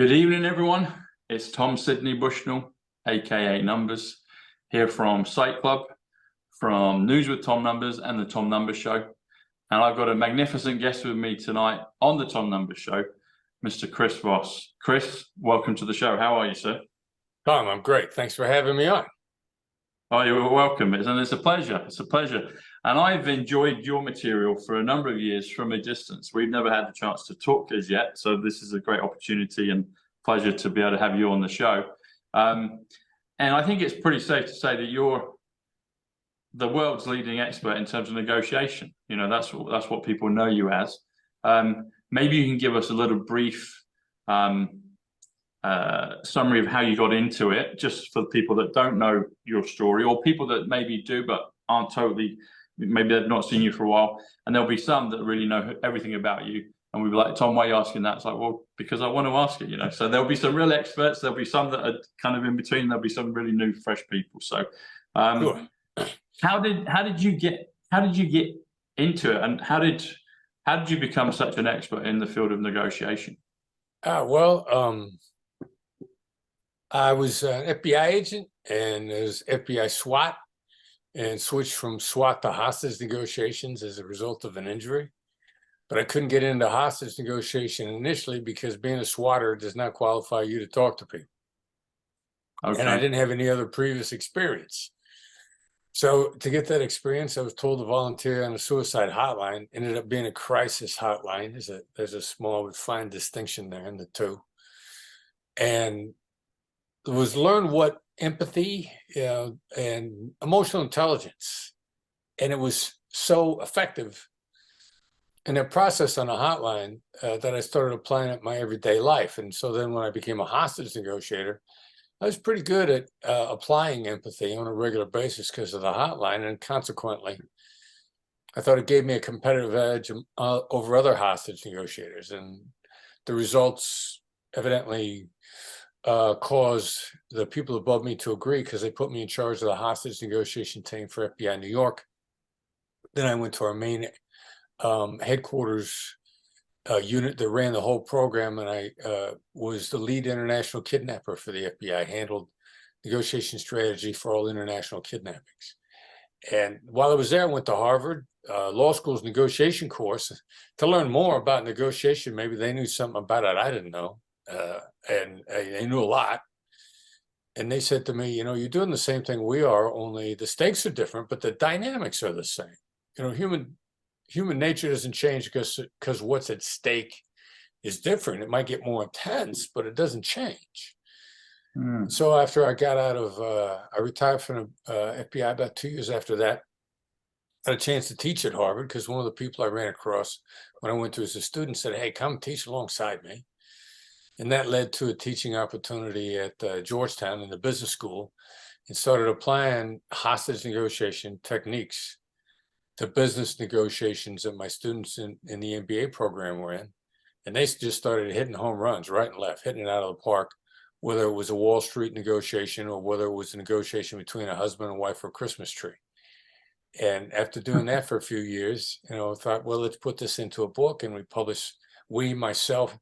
Good evening, everyone. It's Tom Sidney Bushnell, aka Numbers, here from Psych Club, from News with Tom Numbers and the Tom Numbers Show. And I've got a magnificent guest with me tonight on the Tom Numbers Show, Mr. Chris Voss. Chris, welcome to the show. How are you, sir? Tom, I'm great. Thanks for having me on. Oh, you're welcome. And it's a pleasure. It's a pleasure. And I've enjoyed your material for a number of years from a distance. We've never had the chance to talk as yet. So this is a great opportunity and pleasure to be able to have you on the show. And I think it's pretty safe to say that you're the world's leading expert in terms of negotiation. You know, that's what people know you as. Maybe you can give us a little brief summary of how you got into it, just for people that don't know your story, or people that maybe do but aren't totally, maybe they've not seen you for a while, and there'll be some that really know everything about you, and we'll be like, Tom, why are you asking that? It's like, well, because I want to ask it, you know. So there'll be some real experts, there'll be some that are kind of in between, there'll be some really new, fresh people. So Sure. how did you get into it, and how did you become such an expert in the field of negotiation? I was an FBI agent, and it was FBI SWAT, and switched from SWAT to hostage negotiations as a result of an injury. But I couldn't get into hostage negotiation initially because being a SWATter does not qualify you to talk to people. Okay. And I didn't have any other previous experience. So to get that experience, I was told to volunteer on a suicide hotline. Ended up being a crisis hotline. There's a small but fine distinction there in the two. And it was learn what empathy and emotional intelligence, and it was so effective in that process on a hotline that I started applying it in my everyday life. And so then when I became a hostage negotiator, I was pretty good at applying empathy on a regular basis because of the hotline, and consequently, I thought it gave me a competitive edge over other hostage negotiators. And the results evidently caused the people above me to agree, because they put me in charge of the hostage negotiation team for FBI New York. Then I went to our main headquarters unit that ran the whole program, and I was the lead international kidnapper for the FBI, handled negotiation strategy for all international kidnappings. And while I was there, I went to Harvard Law School's negotiation course to learn more about negotiation. Maybe they knew something about it I didn't know. And they knew a lot. And they said to me, you know, you're doing the same thing we are, only the stakes are different, but the dynamics are the same. You know, human nature doesn't change because what's at stake is different. It might get more intense, but it doesn't change. So after I got out of, I retired from the FBI about 2 years after that. I had a chance to teach at Harvard because one of the people I ran across when I went to as a student said, hey, come teach alongside me. And that led to a teaching opportunity at Georgetown in the business school, and started applying hostage negotiation techniques to business negotiations that my students in the MBA program were in. And they just started hitting home runs right and left, hitting it out of the park, whether it was a Wall Street negotiation or whether it was a negotiation between a husband and wife for a Christmas tree. And after doing that for a few years, you know, I thought, well, let's put this into a book. And we published, myself,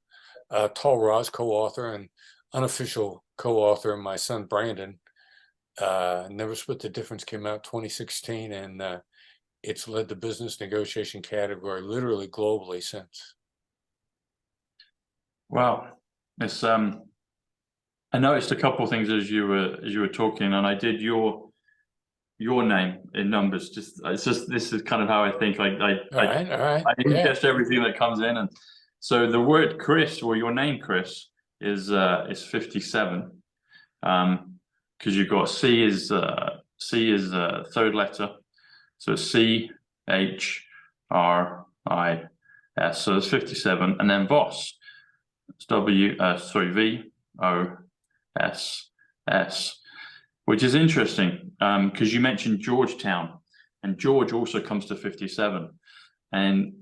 Tall Roz, co-author, and unofficial co-author, my son Brandon. Never Split the Difference came out 2016, and it's led the business negotiation category literally globally since. Wow, it's I noticed a couple of things as you were talking, and I did your name in numbers. This is kind of how I think. I ingest everything that comes in, and so the word Chris, or your name Chris, is 57, because you've got C is third letter, so CHRIS, so it's 57, and then Voss, it's VOSS, which is interesting because you mentioned Georgetown, and George also comes to 57, and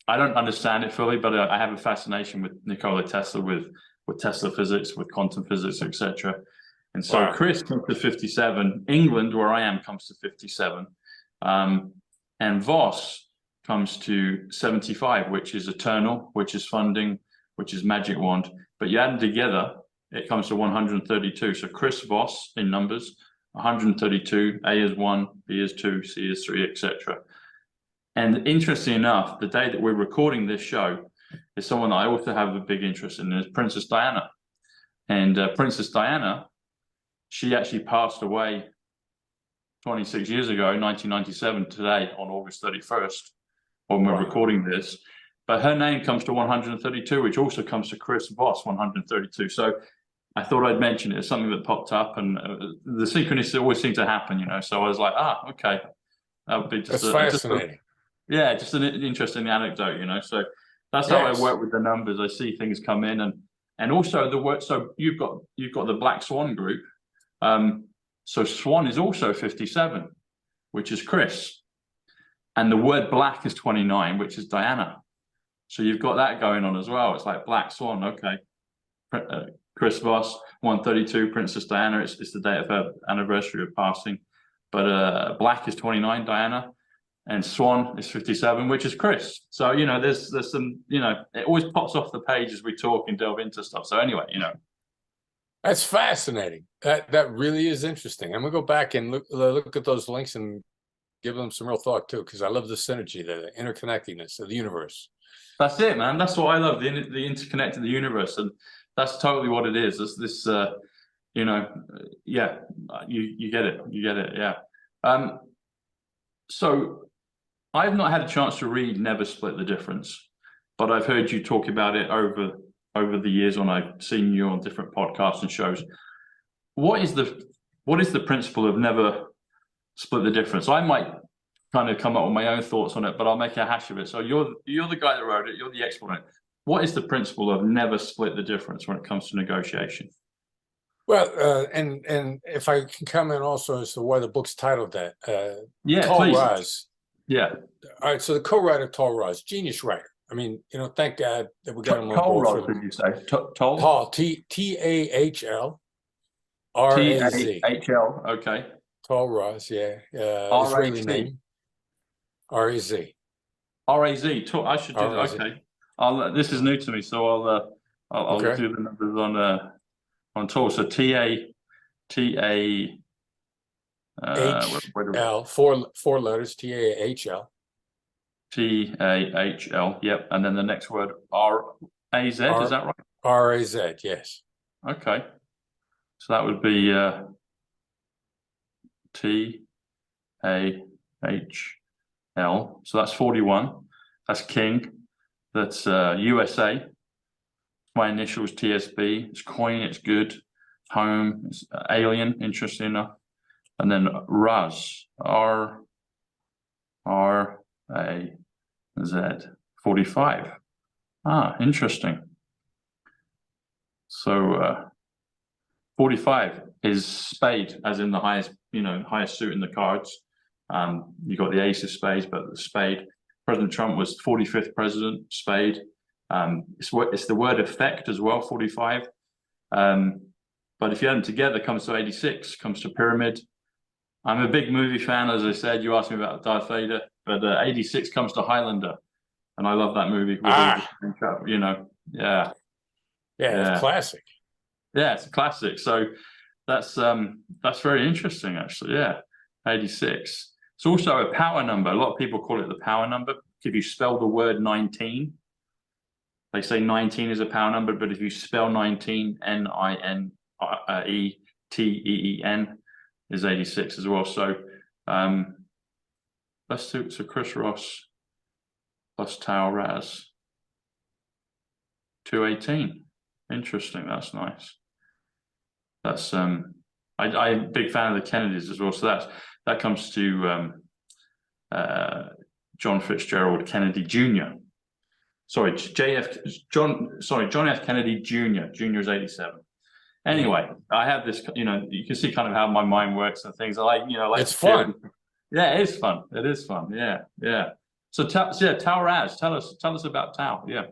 I don't understand it fully, but I have a fascination with Nikola Tesla, with Tesla physics, with quantum physics, etc. And so Chris comes to 57. England, where I am, comes to 57. And Voss comes to 75, which is eternal, which is funding, which is magic wand, but you add them together, it comes to 132. So Chris Voss in numbers, 132, A is 1, B is 2, C is 3, etc. And interestingly enough, the day that we're recording this show is someone that I also have a big interest in, is Princess Diana. And Princess Diana, she actually passed away 26 years ago, 1997, today on August 31st, when we're recording this. But her name comes to 132, which also comes to Chris Voss, 132. So I thought I'd mention it as something that popped up, and the synchronicities always seem to happen, you know. So I was like, okay, that would be just fascinating. Just an interesting anecdote, you know. So that's how I work with the numbers. I see things come in, and also the word. So you've got the Black Swan group. So Swan is also 57, which is Chris, and the word black is 29, which is Diana. So you've got that going on as well. It's like Black Swan, okay. Chris Voss, 132, Princess Diana. It's the date of her anniversary of passing. But Black is 29, Diana, and Swan is 57, which is Chris. So, you know, there's some, you know, it always pops off the page as we talk and delve into stuff. So anyway, you know. That's fascinating. That really is interesting. I'm gonna go back and look at those links and give them some real thought too, because I love the synergy, the interconnectedness of the universe. That's it, man. That's what I love, the interconnected the universe, and that's totally what it is. It's this, you know, yeah, you get it, yeah. So I've not had a chance to read Never Split the Difference, but I've heard you talk about it over the years when I've seen you on different podcasts and shows. What is the principle of never split the difference? I might kind of come up with my own thoughts on it, but I'll make a hash of it. So you're the guy that wrote it, you're the expert on it. What is the principle of never split the difference when it comes to negotiation? Well, and if I can comment also as to why the book's titled that. Yeah, Tall please. Rise. Yeah. All right, so the co-writer, Tall Rise, genius writer. I mean, you know, thank God that we got him on board. Tall, did you say? Tall? Tall, T-A-H-L R-A-Z. T-A-H-L, okay. Tall Rise, yeah. Israeli name. R-A-Z. R-A-Z. I should do that. Okay. This is new to me, so I'll do the numbers on Tall. So T-A H-L, four letters, T-A-H-L. T-A-H-L, yep. And then the next word, R-A-Z, is that right? R-A-Z, yes. Okay. So that would be T-A-H-L. So that's 41. That's King. That's USA. My initials, TSB. It's coin, it's good. Home, it's alien, interesting enough. And then Raz, R-A-Z, 45. Ah, interesting. So 45 is spade, as in the highest, highest suit in the cards. You got the ace of spades, but the spade. President Trump was 45th president, spade. It's the word effect as well, 45. But if you add them together, it comes to 86, comes to pyramid. I'm a big movie fan, as I said. You asked me about Darth Vader, but 86 comes to Highlander, and I love that movie. Yeah, it's classic. Yeah, it's a classic. So that's very interesting, actually. Yeah, 86. It's also a power number. A lot of people call it the power number. If you spell the word 19, they say 19 is a power number, but if you spell 19, N-I-N-E-T-E-E-N, is 86 as well. So let's do so Chris Ross plus Tau Raz, 218. Interesting. That's nice. That's I'm a big fan of the Kennedys as well. So that comes to John Fitzgerald Kennedy Jr. Sorry, John F. Kennedy Jr. Jr. is 87. Anyway, I have this, you can see kind of how my mind works and things. I like, it's fun. Yeah, it is fun. It is fun. Yeah. So Tau Raz, tell us about Tau. Yeah.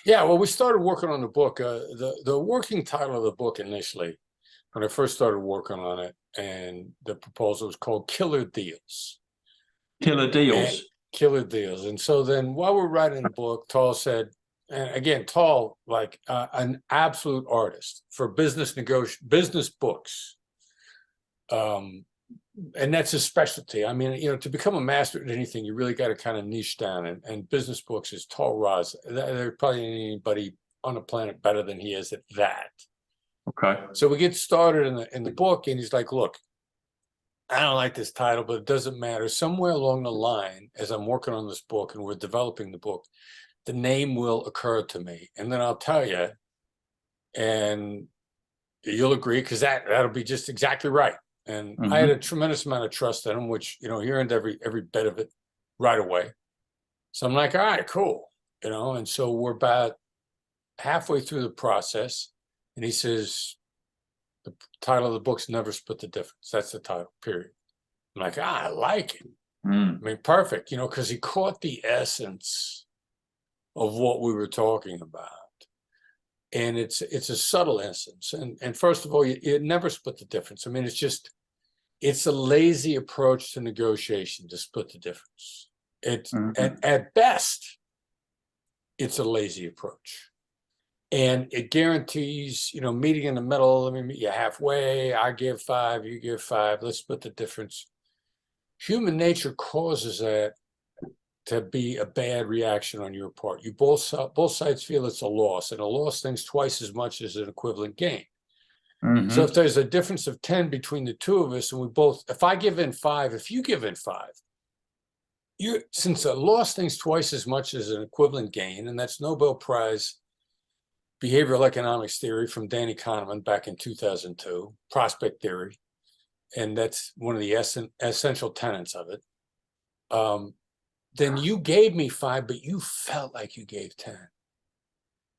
Yeah, well, we started working on the book. The working title of the book initially, when I first started working on it, and the proposal was called Killer Deals. Killer Deals. Killer Deals. And so then while we're writing the book, Tall said, and again, tall, like an absolute artist for business books. And that's his specialty. I mean, to become a master at anything, you really got to kind of niche down. And business books is tall Roz. There's probably anybody on the planet better than he is at that. Okay. So we get started in the book, and he's like, "Look, I don't like this title, but it doesn't matter. Somewhere along the line, as I'm working on this book and we're developing the book, the name will occur to me, and then I'll tell you, and you'll agree, because that'll be just exactly right." And I had a tremendous amount of trust in him, which, he earned every bit of it right away. So I'm like, all right, cool. And so we're about halfway through the process, and he says, the title of the book's Never Split the Difference. That's the title, period. I'm like, I like it. I mean, perfect, because he caught the essence of what we were talking about. And it's a subtle essence. And first of all, you never split the difference. I mean, it's a lazy approach to negotiation to split the difference. At best, it's a lazy approach. And it guarantees, meeting in the middle. Let me meet you halfway. I give 5, you give 5. Let's split the difference. Human nature causes that to be a bad reaction on your part. You both sides feel it's a loss, and a loss thinks twice as much as an equivalent gain. So if there's a difference of 10 between the two of us, and if I give in 5, if you give in 5, since a loss thinks twice as much as an equivalent gain, and that's Nobel Prize behavioral economics theory from Danny Kahneman back in 2002, prospect theory, and that's one of the essential tenets of it. Then you gave me 5, but you felt like you gave 10.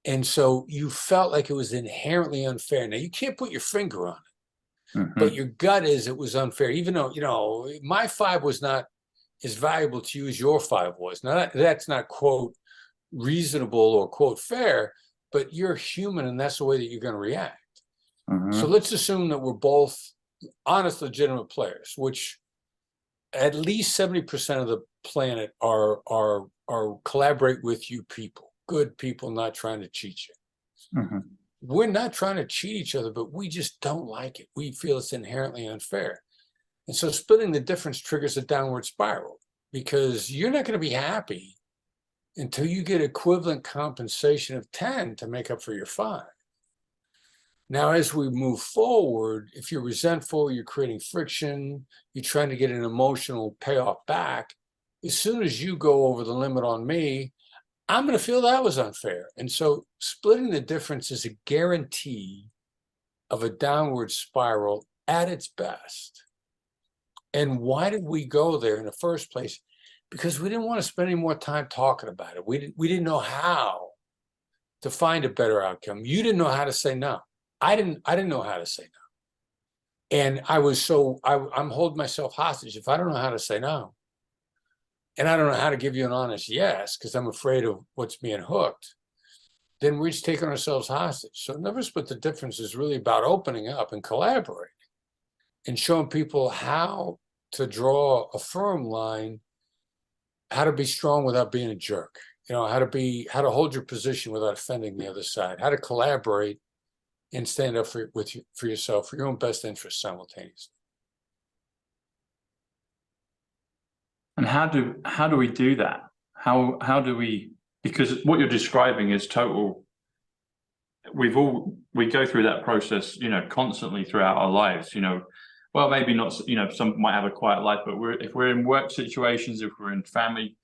And so you felt like it was inherently unfair. Now, you can't put your finger on it, but your gut is it was unfair, even though, my 5 was not as valuable to you as your 5 was. Now, that's not, quote, reasonable or, quote, fair, but you're human, and that's the way that you're going to react. So let's assume that we're both honest, legitimate players, which at least 70% of the planet are collaborate with you people, good people, not trying to cheat you. We're not trying to cheat each other, but we just don't like it. We feel it's inherently unfair. And so splitting the difference triggers a downward spiral, because you're not going to be happy until you get equivalent compensation of 10 to make up for your 5. Now, as we move forward, if you're resentful, you're creating friction, you're trying to get an emotional payoff back, as soon as you go over the limit on me, I'm going to feel that was unfair. And so splitting the difference is a guarantee of a downward spiral at its best. And why did we go there in the first place? Because we didn't want to spend any more time talking about it. We didn't know how to find a better outcome. You didn't know how to say no. I didn't know how to say no. And I'm holding myself hostage. If I don't know how to say no, and I don't know how to give you an honest yes, because I'm afraid of what's being hooked, then we're just taking ourselves hostage. So Never Split the Difference is really about opening up and collaborating and showing people how to draw a firm line, how to be strong without being a jerk, how to hold your position without offending the other side, how to collaborate and stand up for yourself, for your own best interests simultaneously. And how do we do that? How do we, because what you're describing is total, we go through that process, constantly throughout our lives, well, maybe not, some might have a quiet life, but if we're in work situations, if we're in family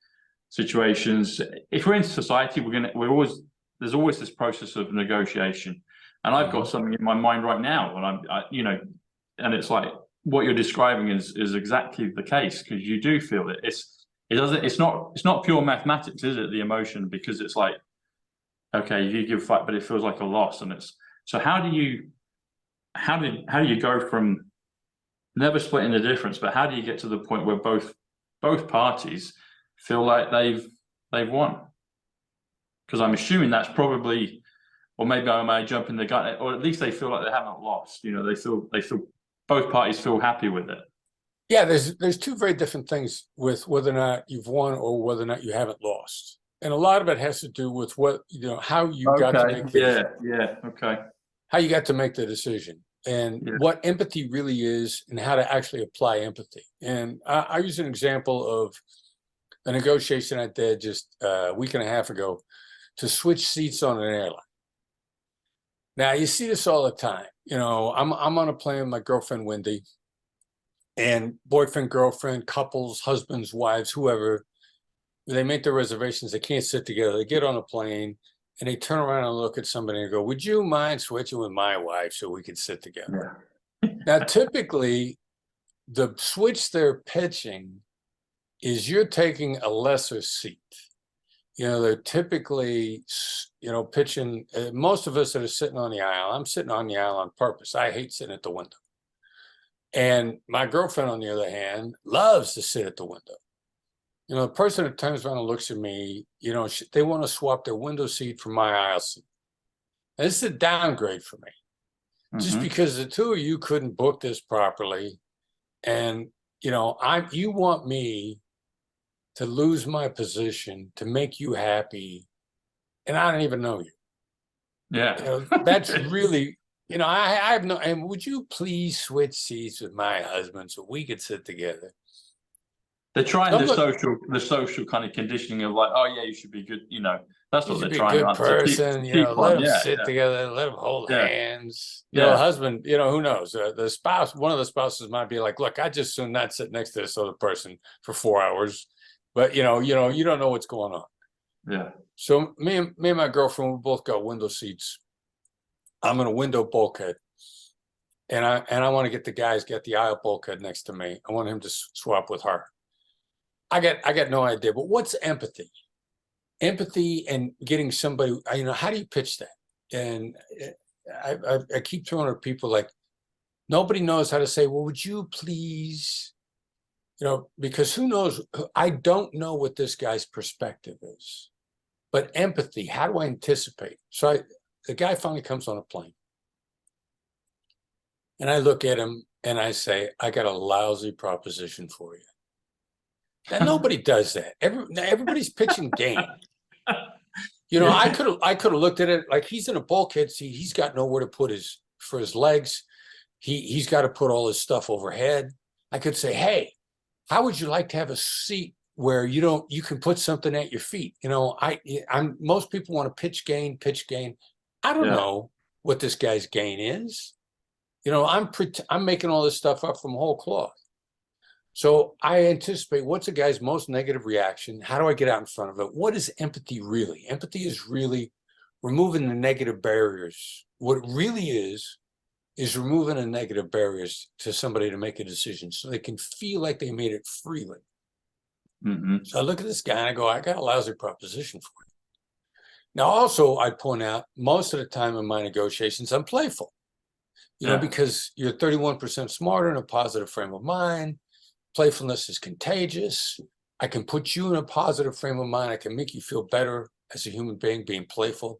situations, if we're in society, there's always this process of negotiation. And I've got something in my mind right now, and and it's like what you're describing is exactly the case, because you do feel it. It's not pure mathematics, is it? The emotion, because it's like, okay, you give 5, but it feels like a loss, and it's so how do you go from never splitting the difference, but how do you get to the point where both parties feel like they've won? Because I'm assuming that's probably, or maybe I may jump in the gun, or at least they feel like they haven't lost. They feel both parties feel happy with it. Yeah, there's 2 very different things with whether or not you've won or whether or not you haven't lost. And a lot of it has to do with what, how you got to Okay. make Yeah. Okay. how you got to make the decision, and Yeah. what empathy really is, and how to actually apply empathy. And I use an example of a negotiation I did just a week and a half ago to switch seats on an airline. Now, you see this all the time. I'm on a plane with my girlfriend, Wendy, and boyfriend, girlfriend, couples, husbands, wives, whoever, they make their reservations. They can't sit together. They get on a plane and they turn around and look at somebody and go, would you mind switching with my wife so we could sit together? Yeah. Now, typically, the switch they're pitching is you're taking a lesser seat. They're typically, pitching, most of us that are sitting on the aisle, I'm sitting on the aisle on purpose. I hate sitting at the window. And my girlfriend, on the other hand, loves to sit at the window. The person that turns around and looks at me, they want to swap their window seat for my aisle seat. And this is a downgrade for me, just because the two of you couldn't book this properly. And, you want me to lose my position to make you happy. And I don't even know you. Yeah. That's really, I have no, and would you please switch seats with my husband so we could sit together? They're trying the social kind of conditioning of like, oh yeah, you should be good. That's what they're trying to be a good person. keep Let on. them sit together. Let them hold hands. Yeah. Husband. Who knows? The spouse. One of the spouses might be like, "Look, I just soon not sit next to this other person for 4 hours," but you don't know what's going on. Yeah. So me and my girlfriend, we both got window seats. I'm in a window bulkhead, and I want to get the aisle bulkhead next to me. I want him to swap with her. I got no idea. But what's empathy? Empathy and getting somebody, how do you pitch that? And I keep throwing at people like, nobody knows how to say, well, would you please, because who knows? I don't know what this guy's perspective is. But empathy, how do I anticipate? So the guy finally comes on a plane. And I look at him and I say, I got a lousy proposition for you. Now, nobody does that. Everybody's pitching game. I could have looked at it like he's in a bulkhead seat. He's got nowhere to put his legs. He's got to put all his stuff overhead. I could say, hey, how would you like to have a seat where you can put something at your feet? Most people want to pitch gain. I don't know what this guy's gain is. I'm making all this stuff up from whole cloth. So I anticipate what's a guy's most negative reaction? How do I get out in front of it? What is empathy really? Empathy is really removing the negative barriers. What it really is removing the negative barriers to somebody to make a decision so they can feel like they made it freely. So I look at this guy and I go, I got a lousy proposition for you. Now, also, I point out most of the time in my negotiations, I'm playful, because you're 31% smarter in a positive frame of mind. Playfulness is contagious. I can put you in a positive frame of mind. I can make you feel better as a human being being playful.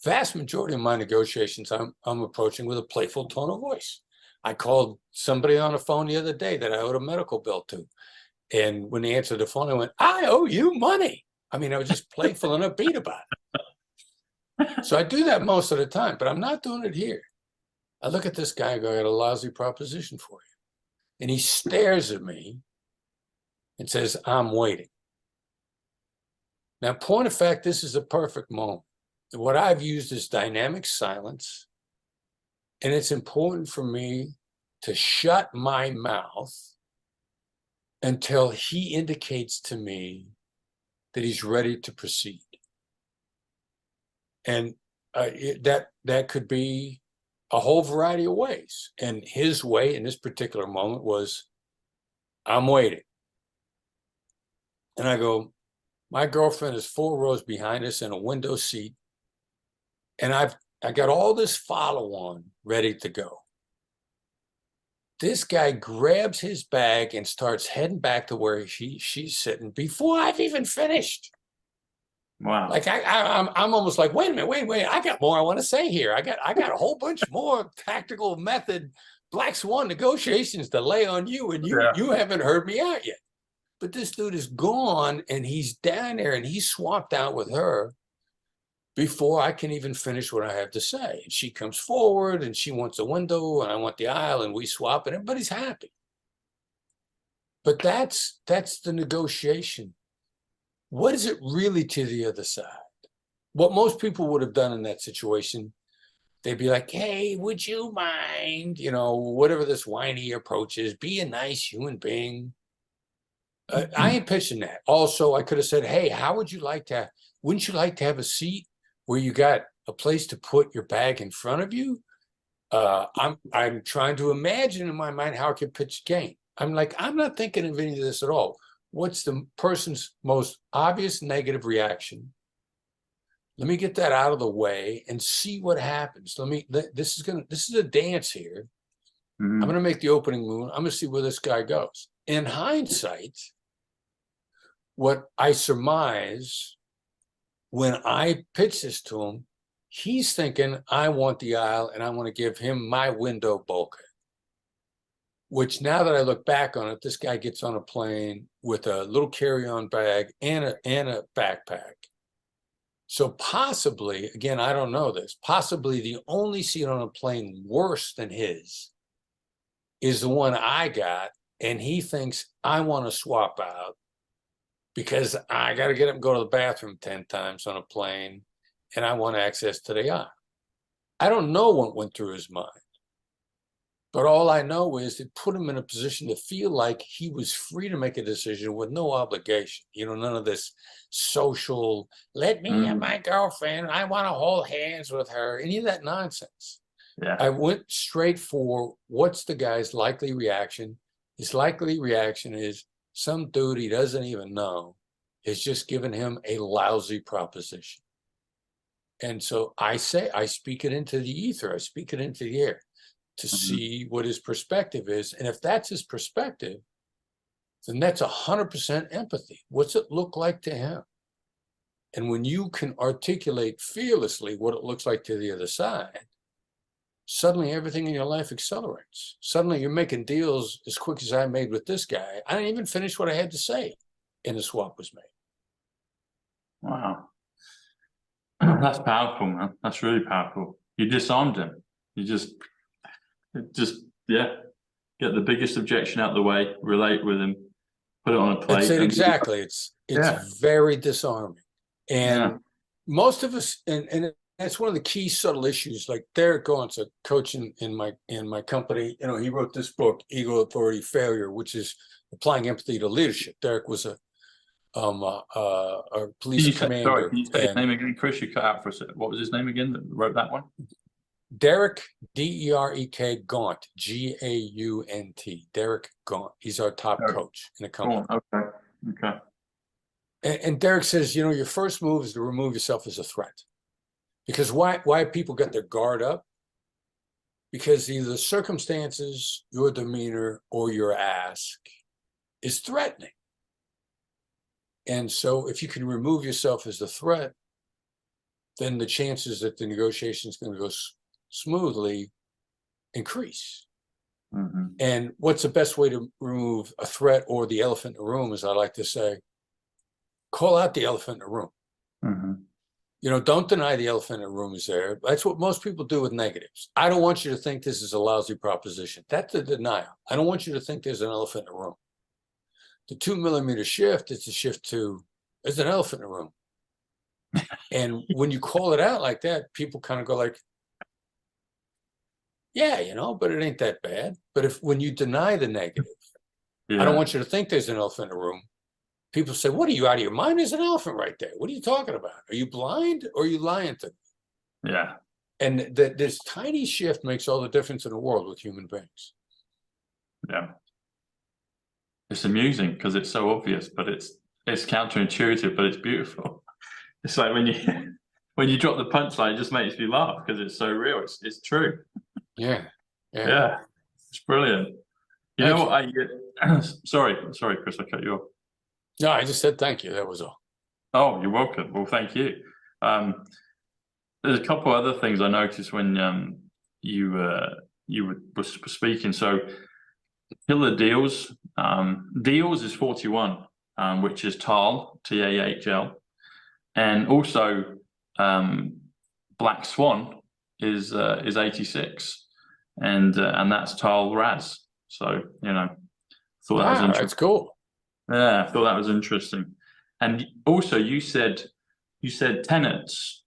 Vast majority of my negotiations, I'm approaching with a playful tone of voice. I called somebody on the phone the other day that I owed a medical bill to. And when they answered the phone, I went, I owe you money. I mean, I was just playful and upbeat about it. So I do that most of the time, but I'm not doing it here. I look at this guy and go, I got a lousy proposition for you. And he stares at me and says, I'm waiting. Now, point of fact, this is a perfect moment. What I've used is dynamic silence. And it's important for me to shut my mouth until he indicates to me that he's ready to proceed. And that could be a whole variety of ways. And his way in this particular moment was, I'm waiting. And I go, my girlfriend is 4 rows behind us in a window seat. And I got all this follow-on ready to go. This guy grabs his bag and starts heading back to where she's sitting before I've even finished. Wow. Like I'm almost like, wait a minute, I got more I want to say here. I got a whole bunch more tactical method black swan negotiations to lay on you, and you haven't heard me out yet. but this dude is gone and he's down there and he's swapped out with her before I can even finish what I have to say. And she comes forward and she wants a window and I want the aisle, and we swap and everybody's happy. But that's the negotiation. What is it really to the other side? What most people would have done in that situation, they'd be like, hey, would you mind, you know, whatever this whiny approach is, be a nice human being. I ain't pitching that. Also, I could have said, hey, wouldn't you like to have a seat where you got a place to put your bag in front of you? I'm trying to imagine in my mind how I could pitch a game. I'm like, I'm not thinking of any of this at all. What's the person's most obvious negative reaction? Let me get that out of the way and see what happens. This is a dance here. I'm going to make the opening move. I'm going to see where this guy goes. In hindsight, what I surmise when I pitch this to him, he's thinking, I want the aisle and I want to give him my window bulkhead. Which now that I look back on it, this guy gets on a plane with a little carry-on bag and a backpack. So possibly, again, I don't know this, possibly the only seat on a plane worse than his is the one I got, and he thinks I want to swap out because I got to get up and go to the bathroom 10 times on a plane, and I want access to the aisle. I don't know what went through his mind. But all I know is it put him in a position to feel like he was free to make a decision with no obligation. You know, none of this social, let me and my girlfriend, I want to hold hands with her, any of that nonsense. Yeah. I went straight for what's the guy's likely reaction. His likely reaction is some dude he doesn't even know is just giving him a lousy proposition. And so I speak it into the ether, I speak it into the air to see what his perspective is. And if that's his perspective, then that's 100% empathy. What's it look like to him? And when you can articulate fearlessly what it looks like to the other side, suddenly everything in your life accelerates. Suddenly you're making deals as quick as I made with this guy. I didn't even finish what I had to say, and the swap was made. Wow. That's powerful, man. That's really powerful. You disarmed him. You just get the biggest objection out of the way, relate with him, put it on a plate. That's it, exactly. It's very disarming. And most of us, and that's one of the key subtle issues. Like Derek Gaunt's a coach in my company. You know, he wrote this book, Ego, Authority, Failure, which is applying empathy to leadership. Derek was a police commander. Sorry, can you say his name again, Chris? You cut out for a second. What was his name again that wrote that one? Derek, D-E-R-E-K, Gaunt, G-A-U-N-T, Derek Gaunt. He's our top coach in the company. Okay. And Derek says, you know, your first move is to remove yourself as a threat. Because why people get their guard up? Because either the circumstances, your demeanor, or your ask is threatening. And so if you can remove yourself as the threat, then the chances that the negotiation is going to go smoothly increase. And what's the best way to remove a threat or the elephant in the room, as I like to say? Call out the elephant in the room. You know, don't deny the elephant in the room is there. That's what most people do with negatives. I don't want you to think this is a lousy proposition. That's a denial. I don't want you to think there's an elephant in the room. The 2 millimeter shift is a shift to, there's an elephant in the room. And when you call it out like that, people kind of go like, yeah, you know, but it ain't that bad. But when you deny the negative, I don't want you to think there's an elephant in the room. People say, what are you, out of your mind? There's an elephant right there. What are you talking about? Are you blind or are you lying to me? Yeah. And this tiny shift makes all the difference in the world with human beings. Yeah. It's amusing because it's so obvious, but it's counterintuitive, but it's beautiful. It's like when you drop the punchline, it just makes me laugh because it's so real. It's true. Yeah. It's brilliant. You know what? Sorry, Chris, I cut you off. No, I just said thank you. That was all. Oh, you're welcome. Well, thank you. There's a couple other things I noticed when you were speaking. So killer deals Deals is 41, which is Tal, T-A-H-L. And also Black Swan is 86. And that's Tal Raz. So, you know, thought that was interesting. That's cool. Yeah, I thought that was interesting. And also you said tenets,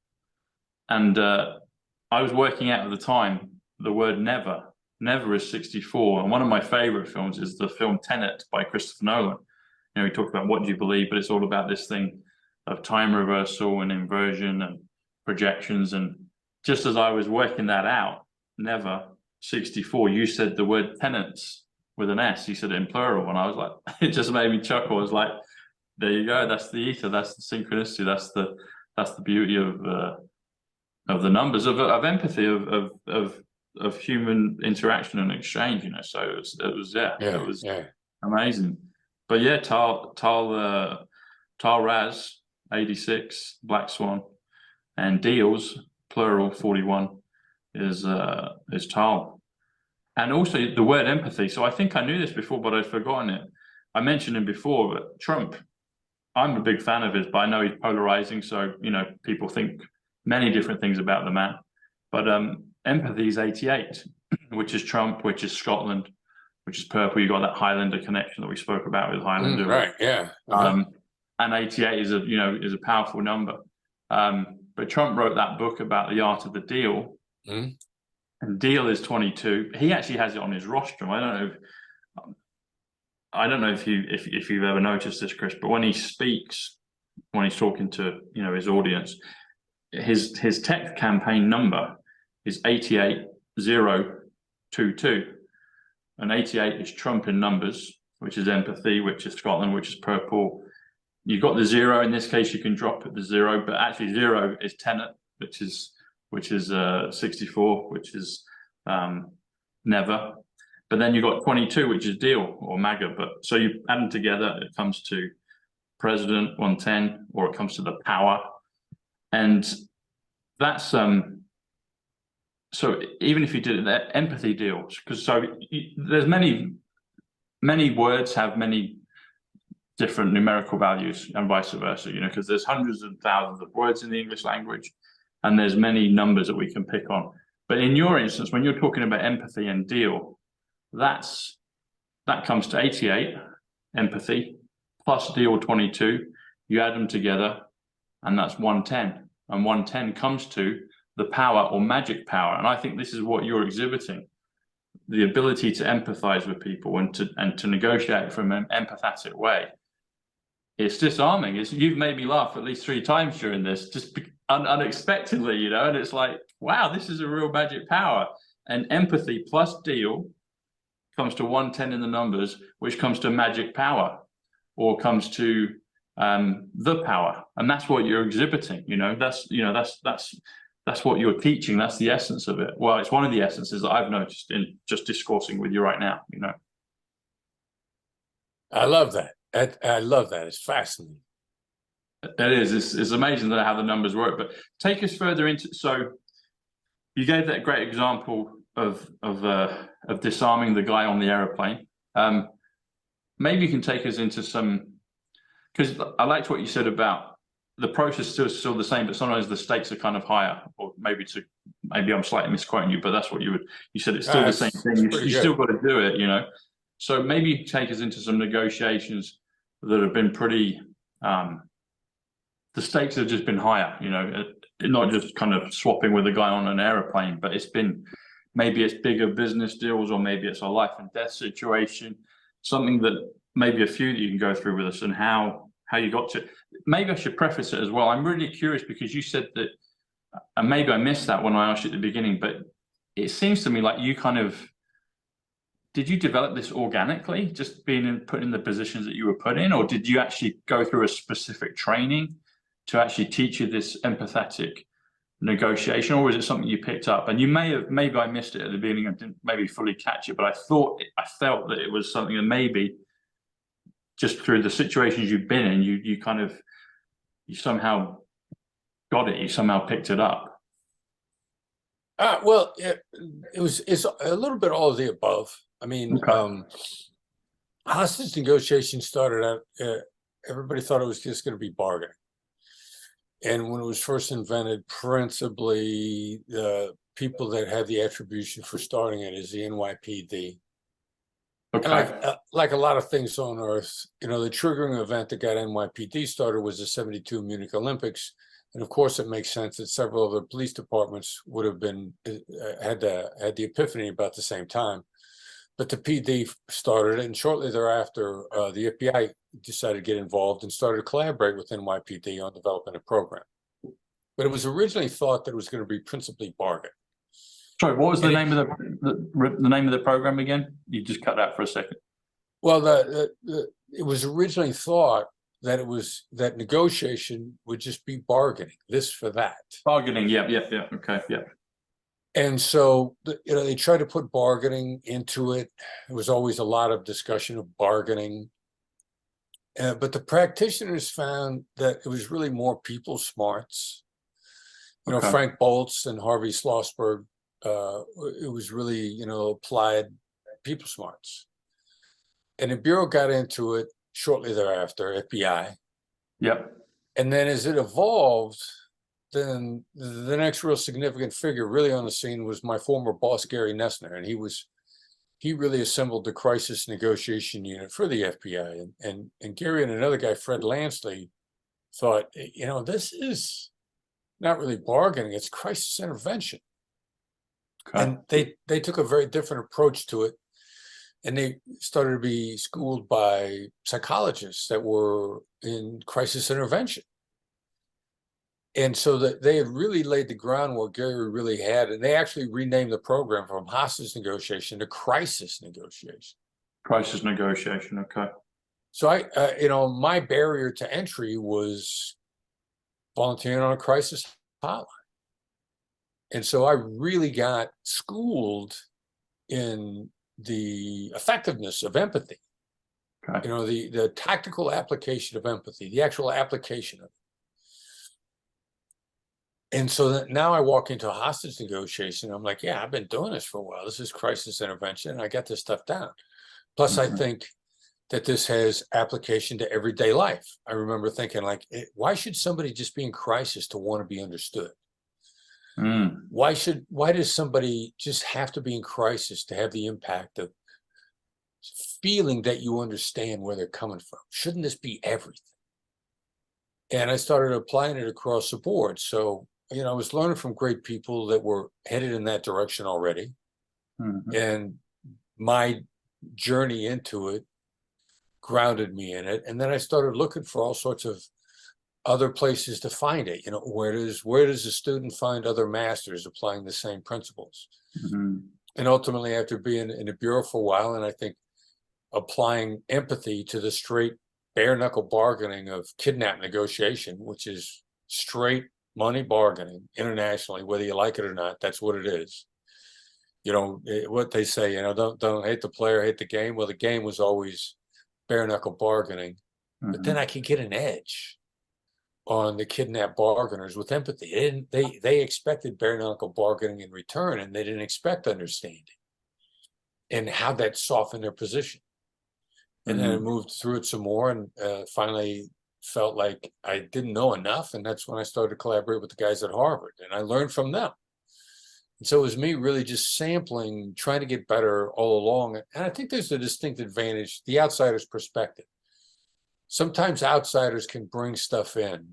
and I was working out at the time the word never. Never is 64. And one of my favorite films is the film Tenet by Christopher Nolan. You know, he talked about what do you believe, but it's all about this thing of time reversal and inversion and projections. And just as I was working that out, never 64, you said the word tenets with an S. You said it in plural, and I was like, it just made me chuckle. I was like, there you go. That's the ether. That's the synchronicity. That's the beauty of the numbers of empathy of human interaction and exchange. You know, so it was amazing. But yeah, Tal Raz 86, Black Swan, and Deals plural 41 is Tal. And also the word empathy. So I think I knew this before, but I'd forgotten it. I mentioned him before, but Trump, I'm a big fan of his, but I know he's polarizing. So, you know, people think many different things about the man. But empathy is 88, which is Trump, which is Scotland, which is purple. You got that Highlander connection that we spoke about with Highlander. Right, yeah. And 88 is a powerful number. But Trump wrote that book about the art of the deal. And deal is 22. He actually has it on his rostrum. I don't know if you've ever noticed this, Chris, but when he speaks, when he's talking to, you know, his audience, his tech campaign number is 88022. And 88 is Trump in numbers, which is empathy, which is Scotland, which is purple. You've got the 0. In this case, you can drop at the 0, but actually 0 is tenet, which is 64, which is never. But then you've got 22, which is deal or MAGA. But so you add them together, it comes to president 110, or it comes to the power. And that's so even if you did it, that empathy deals, because there's many words have many different numerical values and vice versa, you know, because there's hundreds of thousands of words in the English language, and there's many numbers that we can pick on. But in your instance, when you're talking about empathy and deal, that comes to 88, empathy, plus deal 22. You add them together, and that's 110. And 110 comes to the power or magic power. And I think this is what you're exhibiting, the ability to empathize with people and to negotiate from an empathetic way. It's disarming. You've made me laugh at least 3 times during this, just unexpectedly, you know, and it's like, wow, this is a real magic power. And empathy plus deal comes to 110 in the numbers, which comes to magic power, or comes to the power. And that's what you're exhibiting, you know, that's what you're teaching. That's the essence of it. Well, it's one of the essences that I've noticed in just discoursing with you right now, you know. I love that. I love that. It's fascinating. It is. It's amazing that how the numbers work. But take us further into. So you gave that great example of disarming the guy on the aeroplane. Maybe you can take us into some, because I liked what you said about the process still the same, but sometimes the stakes are kind of higher. Or maybe I'm slightly misquoting you, but that's what you said. It's still the same thing. You still got to do it, you know. So maybe take us into some negotiations that have been pretty. The stakes have just been higher, you know, not just kind of swapping with a guy on an aeroplane, but maybe it's bigger business deals, or maybe it's a life and death situation, something that maybe a few that you can go through with us, and how you got to. Maybe I should preface it as well. I'm really curious because you said that, and maybe I missed that when I asked you at the beginning, but it seems to me like you kind of, did you develop this organically, just put in the positions that you were put in, or did you actually go through a specific training to actually teach you this empathetic negotiation, or was it something you picked up? And maybe I missed it at the beginning. I didn't maybe fully catch it, but I felt that it was something that maybe just through the situations you've been in, you somehow got it. You somehow picked it up. Well, it's a little bit all of the above. I mean, okay. hostage negotiations started out, everybody thought it was just going to be bargaining. And when it was first invented, principally the people that had the attribution for starting it is the NYPD. Okay. And like a lot of things on Earth, the triggering event that got NYPD started was the '72 Munich Olympics. And of course, it makes sense that several other police departments would have been had the epiphany about the same time. But the PD started it, and shortly thereafter, the FBI decided to get involved and started to collaborate with NYPD on developing a program. But it was originally thought that it was going to be principally bargain. Sorry, what was the name of the name of the program again? You just cut that for a second. Well, it was originally thought that that negotiation would just be bargaining, this for that. Bargaining, yeah, okay, yeah. And so, they tried to put bargaining into it. There was always a lot of discussion of bargaining. But the practitioners found that it was really more people smarts. Okay. Frank Boltz and Harvey Schlossberg, it was really, applied people smarts. And the Bureau got into it shortly thereafter, FBI. Yep. And then as it evolved, then the next real significant figure really on the scene was my former boss, Gary Nessner. And he really assembled the crisis negotiation unit for the FBI. And Gary and another guy, Fred Lansley, thought, this is not really bargaining, it's crisis intervention. Okay. And they took a very different approach to it. And they started to be schooled by psychologists that were in crisis intervention. And so that they had really laid the groundwork Gary really had, and they actually renamed the program from hostage negotiation to crisis negotiation. Crisis negotiation, okay. So my barrier to entry was volunteering on a crisis hotline. And so I really got schooled in the effectiveness of empathy. Okay. The tactical application of empathy, the actual application of it. And so that now I walk into a hostage negotiation, I'm like, yeah, I've been doing this for a while. This is crisis intervention, and I got this stuff down. Plus, I think that this has application to everyday life. I remember thinking, like, why should somebody just be in crisis to want to be understood? Why does somebody just have to be in crisis to have the impact of feeling that you understand where they're coming from? Shouldn't this be everything? And I started applying it across the board. So, I was learning from great people that were headed in that direction already. And my journey into it grounded me in it. And then I started looking for all sorts of other places to find it. Where does a student find other masters applying the same principles? And ultimately, after being in the Bureau for a while, and I think applying empathy to the straight bare knuckle bargaining of kidnap negotiation, which is straight money bargaining internationally, whether you like it or not, that's what it is. What they say, don't hate the player, hate the game. Well, the game was always bare knuckle bargaining, but then I could get an edge on the kidnap bargainers with empathy. They expected bare knuckle bargaining in return, and they didn't expect understanding and how that softened their position. And then I moved through it some more, and finally felt like I didn't know enough. And that's when I started to collaborate with the guys at Harvard, and I learned from them. And so it was me really just sampling, trying to get better all along. And I think there's a distinct advantage, the outsider's perspective. Sometimes outsiders can bring stuff in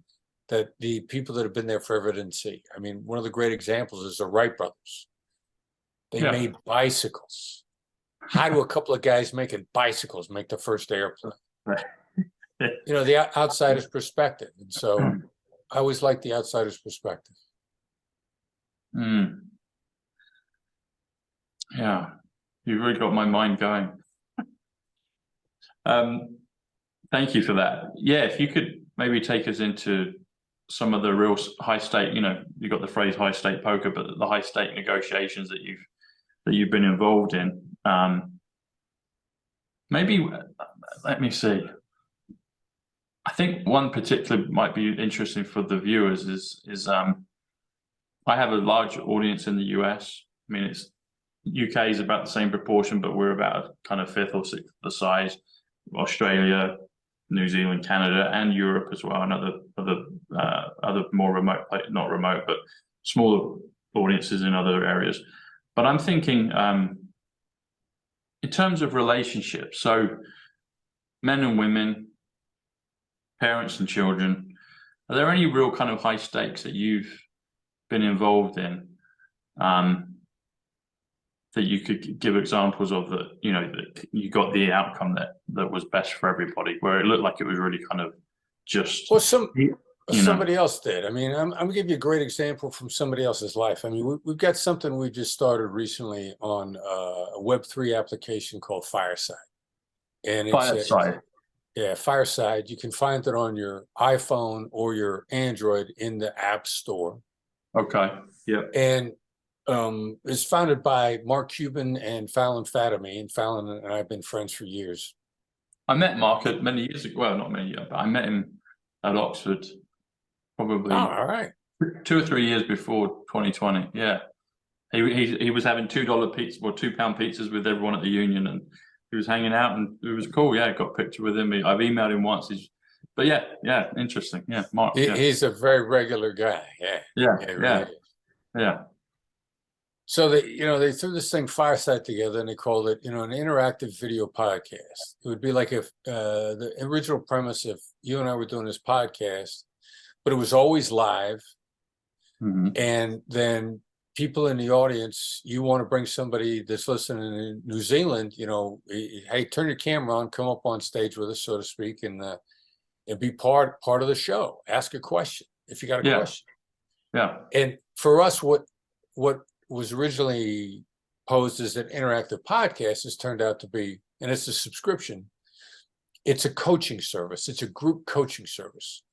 that the people that have been there forever didn't see. I mean, one of the great examples is the Wright brothers. They made bicycles. How do a couple of guys making bicycles make the first airplane? The outsider's perspective. And so I always like the outsider's perspective. Yeah, you really got my mind going. Thank you for that. Yeah, if you could maybe take us into some of the real high stake, you got the phrase high stake poker, but the high stake negotiations that you've been involved in. Maybe, let me see. I think one particular might be interesting for the viewers is I have a large audience in the US. I mean, UK is about the same proportion, but we're about kind of fifth or sixth the size. Australia, New Zealand, Canada, and Europe as well, and other more remote, not remote, but smaller audiences in other areas. But I'm thinking in terms of relationships, so men and women, parents and children, are there any real kind of high stakes that you've been involved in that you could give examples of, that that you got the outcome that was best for everybody, where it looked like it was really kind of just somebody else did? I mean, I'm gonna give you a great example from somebody else's life. I mean, we've got something we just started recently on a Web3 application called Fireside, and Fireside. Yeah, Fireside. You can find it on your iPhone or your Android in the App Store. Okay. Yeah. And it's founded by Mark Cumin and Fallon Fatamy, and Fallon and I have been friends for years. I met Mark many years ago. Well, not many years, but I met him at Oxford probably all right. 2 or 3 years before 2020. Yeah. He was having $2 pizza or £2 pizzas with everyone at the union, and he was hanging out, and it was cool. Yeah, I got a picture with him. I've emailed him once. But yeah, interesting. Yeah, Mark. He's a very regular guy. Yeah. So they threw this thing Fireside together, and they called it, an interactive video podcast. It would be like if the original premise, if you and I were doing this podcast, but it was always live, and then people in the audience, you want to bring somebody that's listening in New Zealand, hey, turn your camera on, come up on stage with us, so to speak, and be part of the show. Ask a question if you got a question. Yeah. And for us, what was originally posed as an interactive podcast has turned out to be, and it's a subscription, it's a coaching service. It's a group coaching service.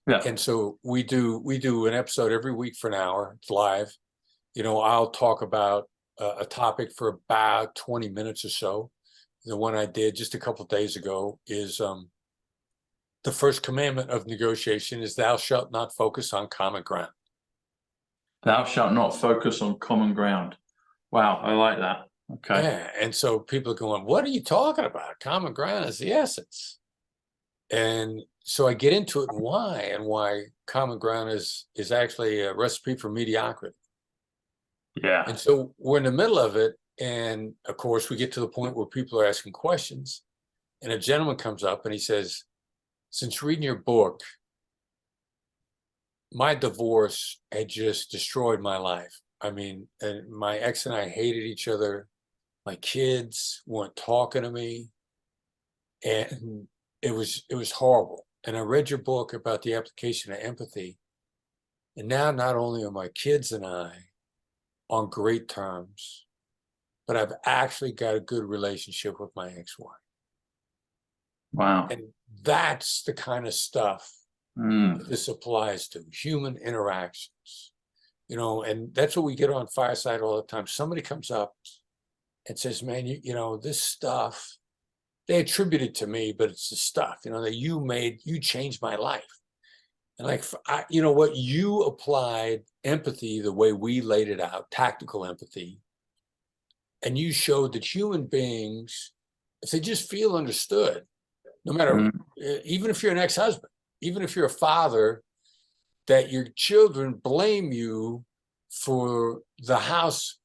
Yeah. And so we do an episode every week for an hour. It's live. I'll talk about a topic for about 20 minutes or so. The one I did just a couple of days ago is the first commandment of negotiation is thou shalt not focus on common ground. Thou shalt not focus on common ground. Wow, I like that. Okay. Yeah, and so people are going, what are you talking about? Common ground is the essence. And so I get into it, and why common ground is actually a recipe for mediocrity. Yeah. And so we're in the middle of it, and of course we get to the point where people are asking questions, and a gentleman comes up and he says, since reading your book, my divorce had just destroyed my life. I mean, and my ex and I hated each other. My kids weren't talking to me, and it was horrible. And I read your book about the application of empathy, and now not only are my kids and I on great terms, but I've actually got a good relationship with my ex-wife. Wow. And that's the kind of stuff this applies to, human interactions, and that's what we get on Fireside all the time. Somebody comes up and says, man, this stuff, they attribute it to me, but it's the stuff, that you changed my life. And what you applied empathy the way we laid it out, tactical empathy, and you showed that human beings, if they just feel understood, no matter, even if you're an ex-husband, even if you're a father, that your children blame you for the house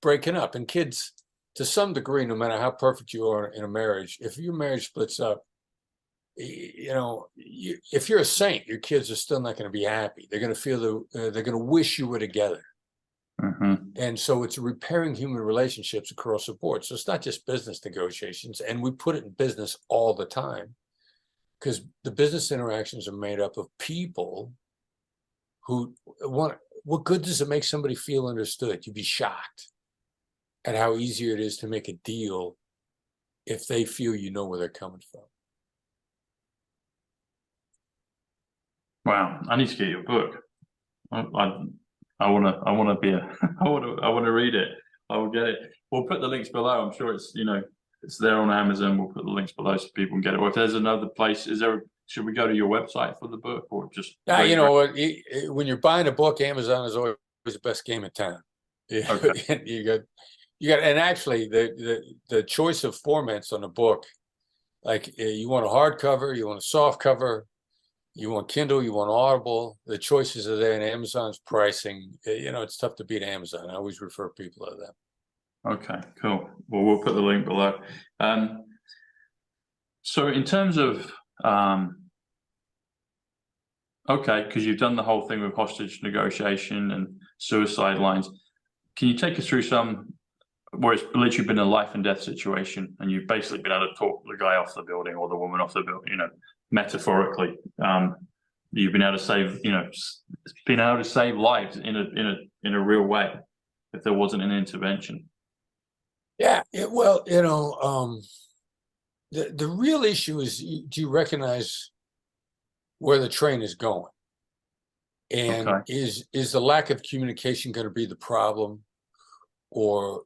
breaking up. And kids, to some degree, no matter how perfect you are in a marriage, if your marriage splits up, if you're a saint, your kids are still not going to be happy. They're going to feel they're going to wish you were together. And so it's repairing human relationships across the board. So it's not just business negotiations, and we put it in business all the time, because the business interactions are made up of people who want, what good does it make somebody feel understood? You'd be shocked at how easier it is to make a deal if they feel you know where they're coming from. Wow, I need to get your book. I want to read it. I will get it. We'll put the links below. I'm sure it's it's there on Amazon. We'll put the links below so people can get it. Or if there's another place, should we go to your website for the book, or just? When you're buying a book, Amazon is always the best game in town. You got, and actually the choice of formats on the book Like you want a hardcover, you want a soft cover, you want Kindle, you want Audible. The choices are there, and Amazon's pricing. You know, it's tough to beat Amazon. I always refer people to them. Okay, cool. Well, we'll put the link below. So in terms of okay, because you've done the whole thing with hostage negotiation and suicide lines, can you take us through some where it's literally been a life and death situation, and you've basically been able to talk the guy off the building or the woman off the building, you know, metaphorically. You've been able to save, you know, been able to save lives in a real way if there wasn't an intervention. Yeah, well, you know, the real issue is, do you recognize where the train is going? And Okay. is the lack of communication going to be the problem? Or,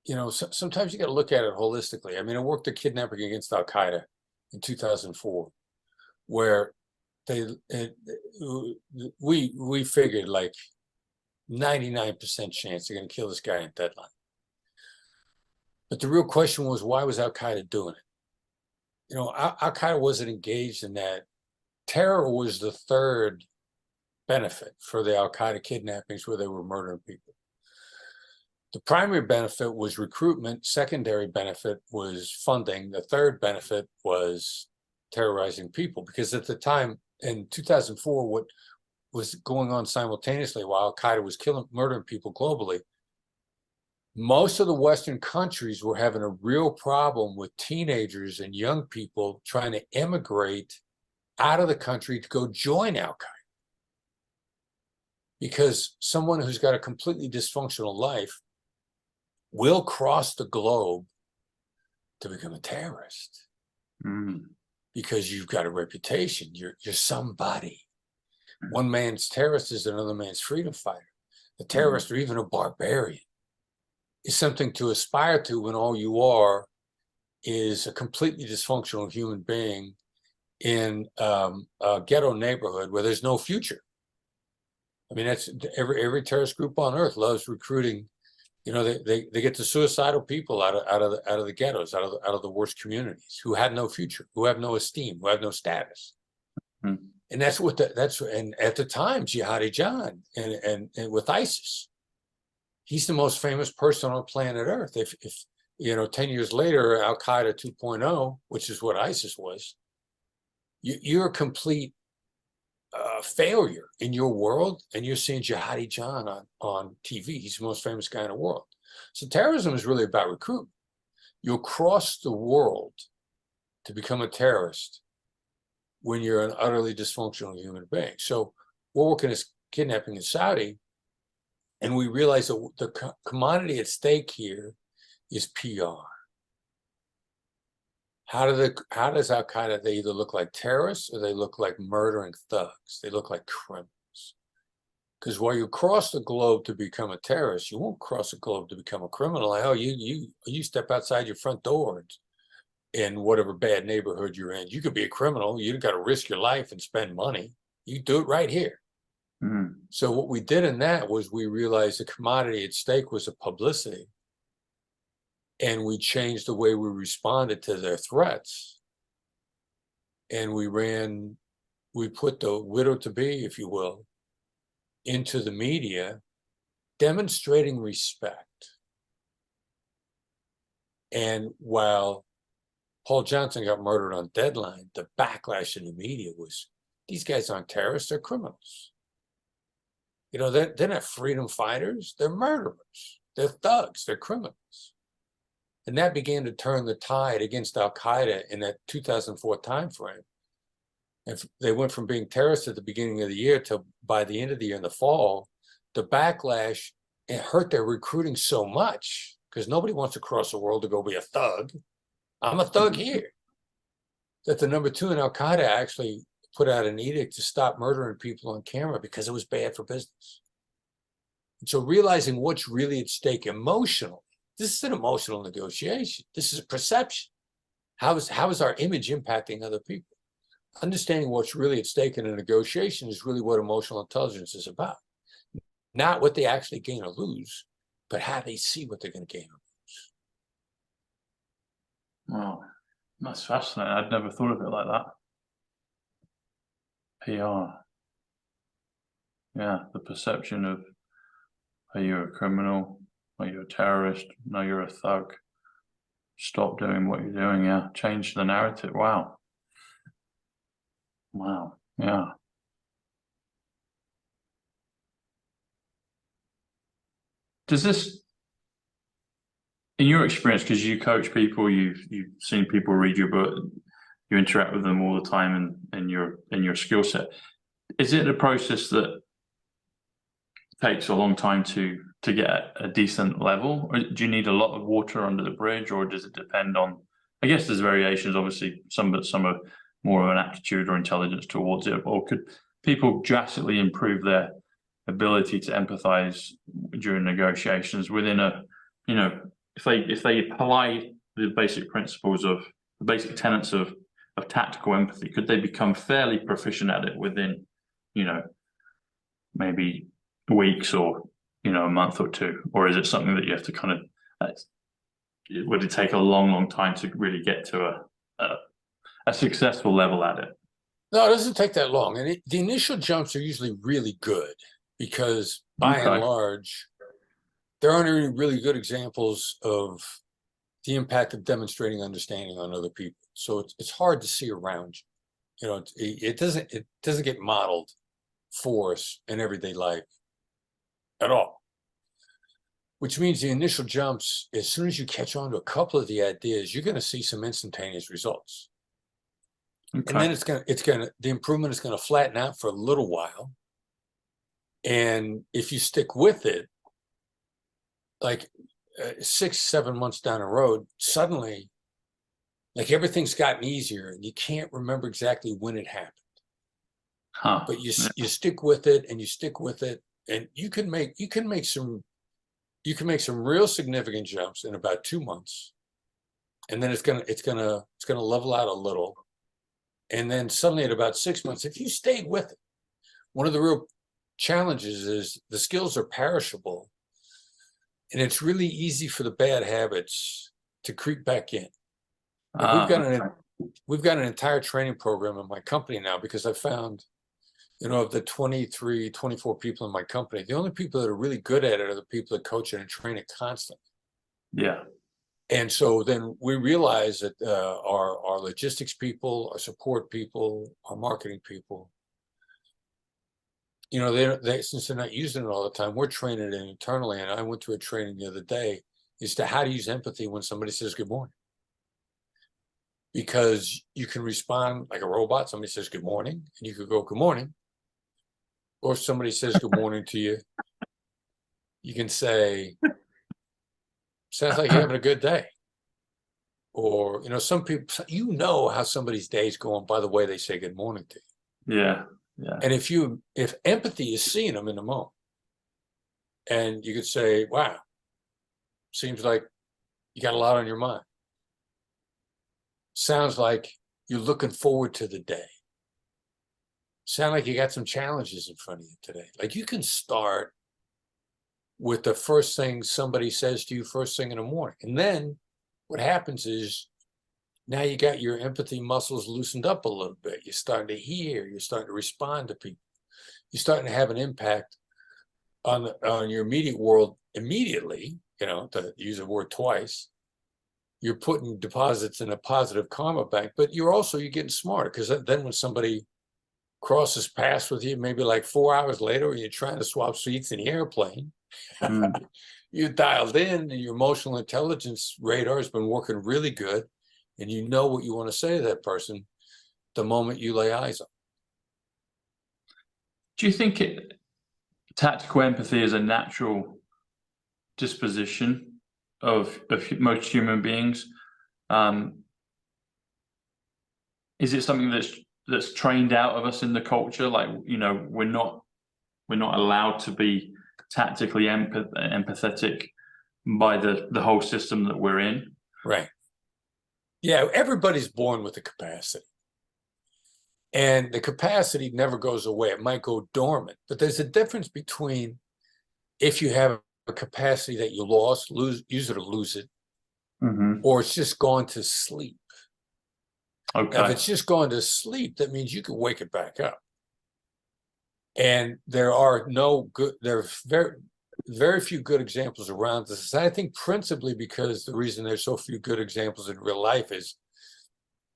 you know, sometimes you got to look at it holistically. I mean, I worked a kidnapping against Al Qaeda in 2004, where we figured like 99% chance they're going to kill this guy in deadline. But the real question was, why was Al Qaeda doing it? You know, Al Qaeda wasn't engaged in that. Terror was the third benefit for the Al Qaeda kidnappings, where they were murdering people. The primary benefit was recruitment. Secondary benefit was funding. The third benefit was terrorizing people, because at the time in 2004, what was going on simultaneously while Al Qaeda was murdering people globally, most of the Western countries were having a real problem with teenagers and young people trying to emigrate out of the country to go join Al Qaeda. Because someone who's got a completely dysfunctional life will cross the globe to become a terrorist. Because you've got a reputation, you're somebody. One man's terrorist is another man's freedom fighter. A terrorist, or even a barbarian, is something to aspire to when all you are is a completely dysfunctional human being in a ghetto neighborhood where there's no future. I mean, that's every terrorist group on earth loves recruiting. You know, they get the suicidal people out of the ghettos, out of the worst communities, who had no future, who have no esteem, who have no status. And that's what and at the time, Jihadi John and with ISIS, he's the most famous person on planet Earth. If you know, 10 years later, Al Qaeda 2.0, which is what ISIS was, you're a complete failure in your world, and you're seeing Jihadi John on TV. He's the most famous guy in the world. So terrorism is really about recruitment. You'll cross the world to become a terrorist when you're an utterly dysfunctional human being. So we're working as kidnapping in Saudi, and we realize that the commodity at stake here is PR. How does Al Qaeda, they either look like terrorists or they look like murdering thugs. They look like criminals. Because while you cross the globe to become a terrorist, you won't cross the globe to become a criminal. Like, oh, you step outside your front door in whatever bad neighborhood you're in. You could be a criminal. You got to risk your life and spend money. You do it right here. So what we did in that was we realized the commodity at stake was a publicity. And we changed the way we responded to their threats. And we put the widow-to-be, if you will, into the media, demonstrating respect. And while Paul Johnson got murdered on deadline, the backlash in the media was, these guys aren't terrorists, they're criminals. You know, they're not freedom fighters, they're murderers. They're thugs, they're criminals. And that began to turn the tide against Al Qaeda in that 2004 timeframe. And they went from being terrorists at the beginning of the year to by the end of the year in the fall, the backlash, it hurt their recruiting so much, because nobody wants to cross the world to go be a thug. I'm a thug here. That the number two in Al Qaeda actually put out an edict to stop murdering people on camera because it was bad for business. And so realizing what's really at stake emotionally, this is an emotional negotiation. This is a perception. How is our image impacting other people? Understanding what's really at stake in a negotiation is really what emotional intelligence is about. Not what they actually gain or lose, but how they see what they're going to gain or lose. Wow. That's fascinating. I'd never thought of it like that. PR. Yeah, the perception of, are you a criminal? Are you a terrorist? No, you're a thug. Stop doing what you're doing. Yeah, change the narrative. Wow. Wow. Yeah. Does this, in your experience, because you coach people, you've seen people read your book, you interact with them all the time in your skill set. Is it a process that takes a long time to get a decent level? Or do you need a lot of water under the bridge, or does it depend on, I guess there's variations, obviously, some are more of an aptitude or intelligence towards it, or could people drastically improve their ability to empathize during negotiations within a, you know, if they apply the basic principles of the basic tenets of tactical empathy, could they become fairly proficient at it within, you know, maybe weeks or, you know, a month or two? Or is it something that you have to kind of, would it take a long time to really get to a successful level at it? No, it doesn't take that long. And the initial jumps are usually really good because by and large, there aren't any really good examples of the impact of demonstrating understanding on other people. So it's hard to see around you. You know, it doesn't get modeled for us in everyday life at all. Which means the initial jumps, as soon as you catch on to a couple of the ideas, you're going to see some instantaneous results. Okay. And then the improvement is going to flatten out for a little while. And if you stick with it, like 6-7 months down the road, suddenly, like everything's gotten easier, and you can't remember exactly when it happened. But you stick with it, and you stick with it, and you can make some real significant jumps in about 2 months, and then it's gonna level out a little, and then suddenly at about 6 months, if you stayed with it, one of the real challenges is the skills are perishable, and it's really easy for the bad habits to creep back in. Like we've got an entire training program in my company now, because I found, you know, of the 23, 24 people in my company, the only people that are really good at it are the people that coach it and train it constantly. Yeah. And so then we realize that our logistics people, our support people, our marketing people, you know, they since they're not using it all the time, we're training it internally. And I went to a training the other day as to how to use empathy when somebody says good morning. Because you can respond like a robot. Somebody says good morning, and you could go good morning. Or if somebody says good morning to you, you can say, sounds like you're having a good day. Or, you know, some people, you know how somebody's day is going by the way they say good morning to you. Yeah. Yeah. And if empathy is seeing them in the moment, and you could say, wow, seems like you got a lot on your mind. Sounds like you're looking forward to the day. Sound like you got some challenges in front of you today. Like you can start with the first thing somebody says to you first thing in the morning. And then what happens is now you got your empathy muscles loosened up a little bit. You're starting to hear, you're starting to respond to people. You're starting to have an impact on your immediate world immediately, you know, to use a word twice. You're putting deposits in a positive karma bank, but you're getting smarter, because then when somebody crosses paths with you, maybe like 4 hours later, and you're trying to swap seats in the airplane, you're dialed in, and your emotional intelligence radar has been working really good, and you know what you want to say to that person the moment you lay eyes on. Do you think tactical empathy is a natural disposition of most human beings? Is it something that's trained out of us in the culture? Like, you know, we're not allowed to be tactically empathetic by the whole system that we're in. Right. Yeah, everybody's born with a capacity. And the capacity never goes away. It might go dormant, but there's a difference between if you have a capacity that you use it or lose it, or it's just gone to sleep. Okay. Now, if it's just going to sleep, that means you can wake it back up. And there's very few good examples around this. I think principally because the reason there's so few good examples in real life is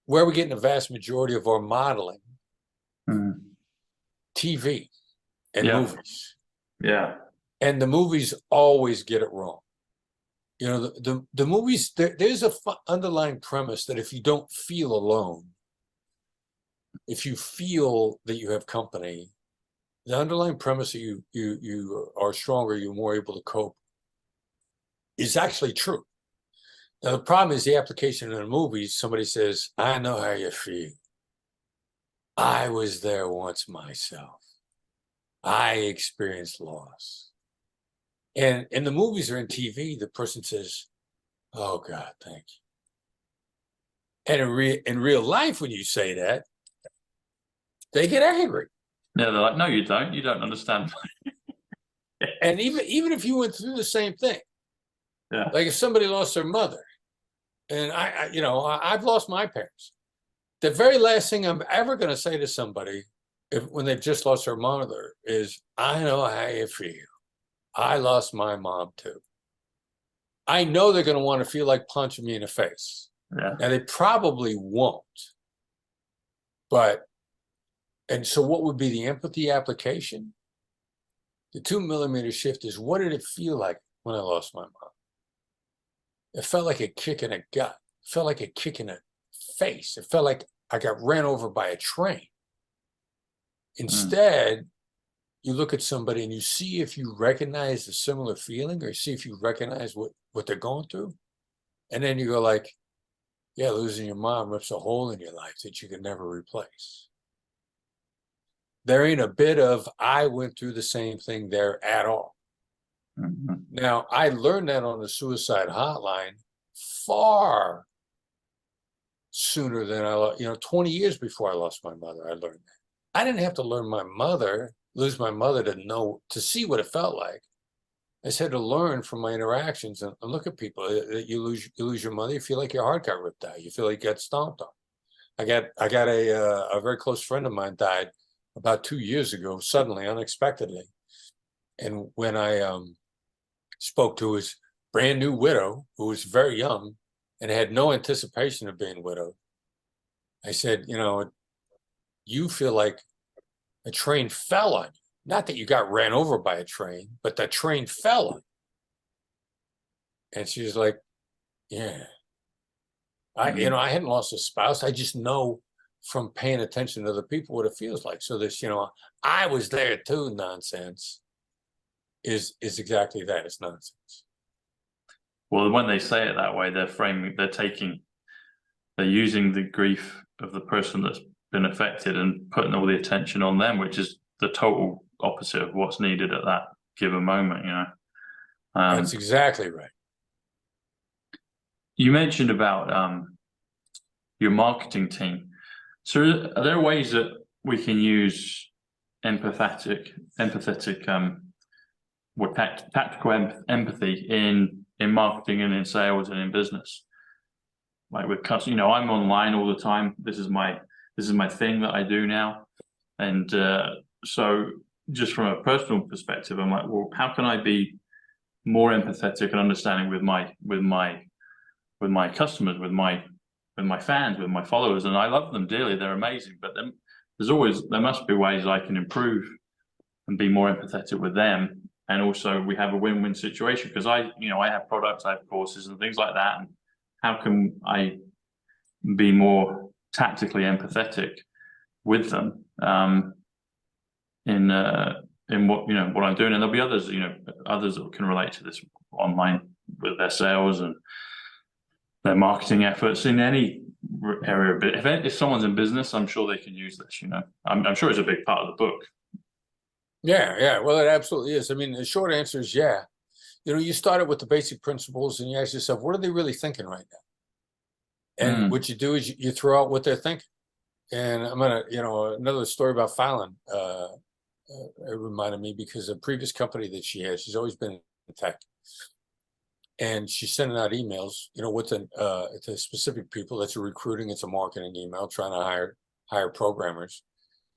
where we're getting the vast majority of our modeling, TV and movies. Yeah. And the movies always get it wrong. You know, the movies, there's a underlying premise that if you don't feel alone, if you feel that you have company, the underlying premise that you are stronger, you're more able to cope, is actually true. Now, the problem is the application in the movies, somebody says, I know how you feel. I was there once myself. I experienced loss. And in the movies or in TV, the person says, oh, God, thank you. And in real life, when you say that, they get angry. Yeah, they're like, no, you don't. You don't understand. And even if you went through the same thing, like if somebody lost their mother, and I've lost my parents, the very last thing I'm ever going to say to somebody when they've just lost their mother is, I know how you feel. I lost my mom too. I know they're going to want to feel like punching me in the face. Yeah. Now, they probably won't. And so what would be the empathy application? The 2 millimeter shift is, what did it feel like when I lost my mom? It felt like a kick in the gut. It felt like a kick in the face. It felt like I got ran over by a train. Instead, you look at somebody and you see if you recognize a similar feeling, or see if you recognize what they're going through. And then you go like, yeah, losing your mom rips a hole in your life that you can never replace. There ain't a bit of, I went through the same thing there at all. Now, I learned that on the suicide hotline far sooner than 20 years before I lost my mother, I learned that. I didn't have to lose my mother to see what it felt like. I just had to learn from my interactions and look at people. You lose your mother, you feel like your heart got ripped out. You feel like you got stomped on. I got a very close friend of mine died about 2 years ago, suddenly, unexpectedly. And when I spoke to his brand new widow, who was very young and had no anticipation of being widowed, I said, you feel like a train fell on you. Not that you got ran over by a train, but the train fell on you. And she was like, yeah. I hadn't lost a spouse. I just know from paying attention to other people what it feels like. So this, I was there too nonsense is exactly that. It's nonsense. Well, when they say it that way, they're using the grief of the person that's been affected and putting all the attention on them, which is the total opposite of what's needed at that given moment, That's exactly right. You mentioned about your marketing team. So are there ways that we can use tactical empathy in marketing and in sales and in business? Like with customers, I'm online all the time. This is my thing that I do now. And so just from a personal perspective, I'm like, well, how can I be more empathetic and understanding with my customers, with my fans, with my followers? And I love them dearly. They're amazing. But then there must be ways I can improve and be more empathetic with them. And also we have a win-win situation, because I have products, I have courses and things like that. And how can I be more tactically empathetic with them in what I'm doing? And there'll be others that can relate to this online with their sales and their marketing efforts in any area. But if someone's in business, I'm sure they can use this. I'm sure it's a big part of the book. Yeah. Well, it absolutely is. I mean, the short answer is yeah. You started with the basic principles and you ask yourself, what are they really thinking right now? And what you do is you throw out what they're thinking. And I'm going to, another story about Fallon, it reminded me, because a previous company that she had, she's always been in tech. and she's sending out emails, you know, with to specific people. That's a recruiting, it's a marketing email trying to hire programmers.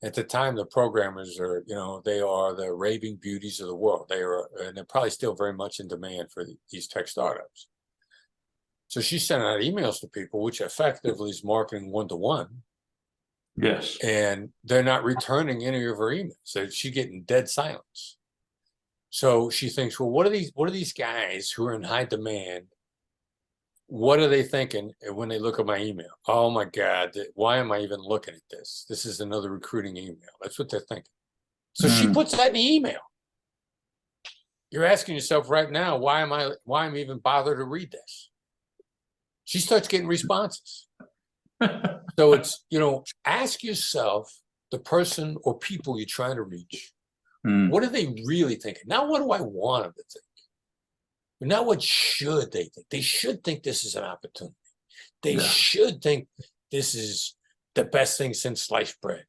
At the time, the programmers are, you know, they are the raving beauties of the world. And they're probably still very much in demand for these tech startups. So she's sending out emails to people, which effectively is marketing one-to-one. Yes. And they're not returning any of her emails. So she's getting dead silence. So she thinks, well, what are these guys who are in high demand? What are they thinking when they look at my email? Oh my God, why am I even looking at this? This is another recruiting email. That's what they're thinking. So she puts that in the email. You're asking yourself right now, why am I even bothered to read this? She starts getting responses. So it's, you know, ask yourself, the person or people you're trying to reach, what are they really thinking? Not what do I want them to think? But now what should they think? They should think this is an opportunity. They should think this is the best thing since sliced bread.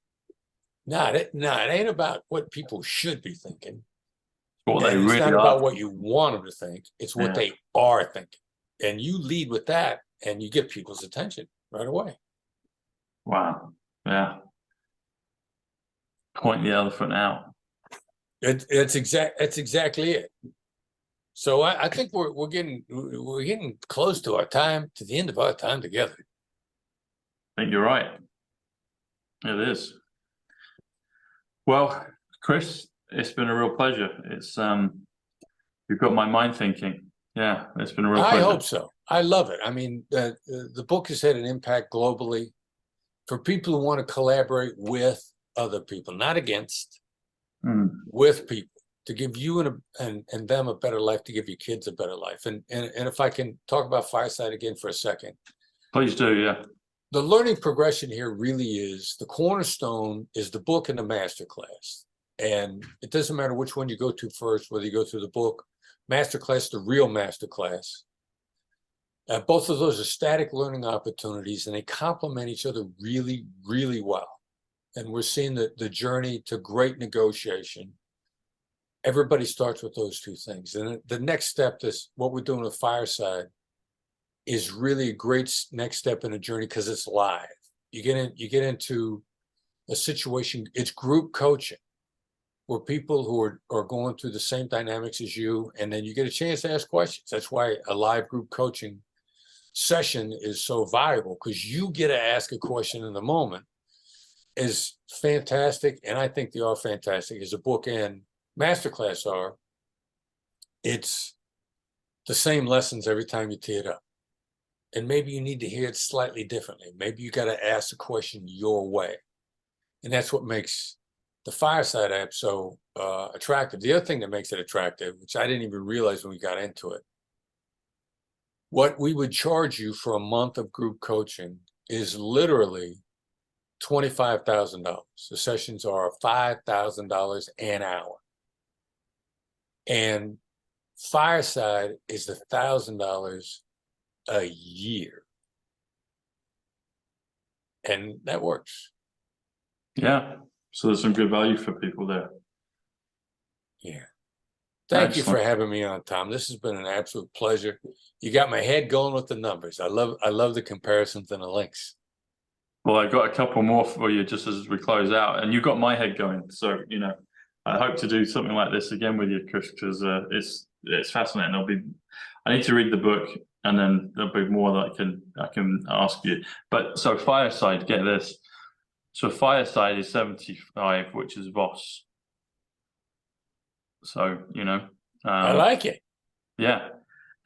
No, it ain't about what people should be thinking. What they it's really not are. about what you want them to think. It's what they are thinking. And you lead with that and you get people's attention right away. Wow. Yeah. Point the elephant out. That's exactly it. So I think we're getting close to the end of our time together. I think you're right. It is. Well, Chris, it's been a real pleasure. It's you've got my mind thinking. Yeah, it's been a real pleasure. I hope so. I love it. I mean, the book has had an impact globally for people who want to collaborate with other people, not against, with people, to give you and them a better life, to give your kids a better life. And if I can talk about Fireside again for a second. Please do, yeah. The learning progression here really is, the cornerstone is the book and the masterclass. And it doesn't matter which one you go to first, whether you go through the book, masterclass, the real masterclass. Both of those are static learning opportunities, and they complement each other really, really well. And we're seeing the journey to great negotiation. Everybody starts with those two things. And the next step is what we're doing with Fireside is really a great next step in a journey, because it's live. You get into a situation, it's group coaching, where people who are going through the same dynamics as you, and then you get a chance to ask questions. That's why a live group coaching session is so valuable, because you get to ask a question in the moment. Is fantastic, and I think they are fantastic, as a book and masterclass are. It's the same lessons every time you tee it up. And maybe you need to hear it slightly differently. Maybe you got to ask the question your way. And that's what makes the Fireside app so attractive. The other thing that makes it attractive, which I didn't even realize when we got into it, what we would charge you for a month of group coaching is literally $25,000. The sessions are $5,000 an hour. And Fireside is $1,000 a year. And that works. Yeah. So there's some good value for people there. Yeah. Thank you for having me on, Tom. This has been an absolute pleasure. You got my head going with the numbers. I love the comparisons and the links. Well, I got a couple more for you just as we close out, and you got my head going. So, you know, I hope to do something like this again with you, Chris, because it's fascinating. I need to read the book, and then there'll be more that I can ask you. But so Fireside, get this. So Fireside is 75, which is Voss. So, you know. I like it. Yeah.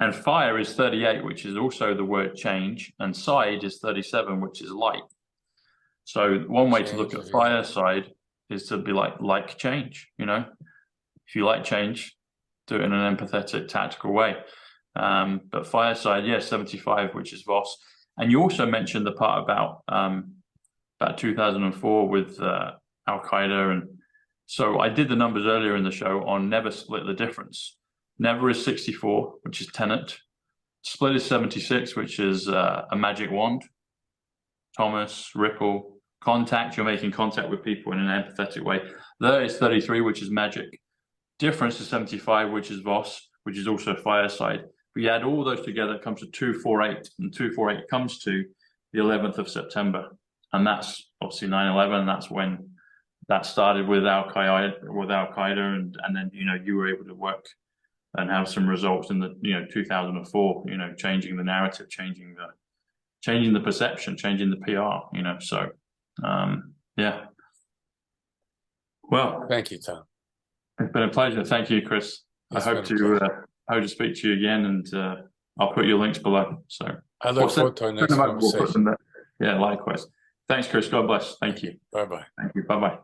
And fire is 38, which is also the word change. And side is 37, which is light. So one way to look at Fireside is to be like change, you know. If you like change, do it in an empathetic, tactical way. But Fireside, yeah, 75, which is Voss. And you also mentioned the part about 2004 with Al-Qaeda. And so I did the numbers earlier in the show on never split the difference. Never is 64, which is Tenet. Split is 76, which is a magic wand. Thomas, Ripple, contact, you're making contact with people in an empathetic way. There is 33, which is magic. Difference is 75, which is Voss, which is also Fireside. If you add all those together, it comes to 248, and 248 comes to the 11th of September. And that's obviously 9/11. That's when that started with Al-Qaeda, and then, you know, you were able to work and have some results in the, you know, 2004, you know, changing the narrative, changing the perception, changing the PR, you know. So yeah. Well, thank you, Tom. It's been a pleasure. Thank you, Chris. I hope to speak to you again, and I'll put your links below. So I look forward to our next conversation. Yeah, likewise. Thanks, Chris. God bless. Thank you. Bye-bye. Thank you. Bye-bye.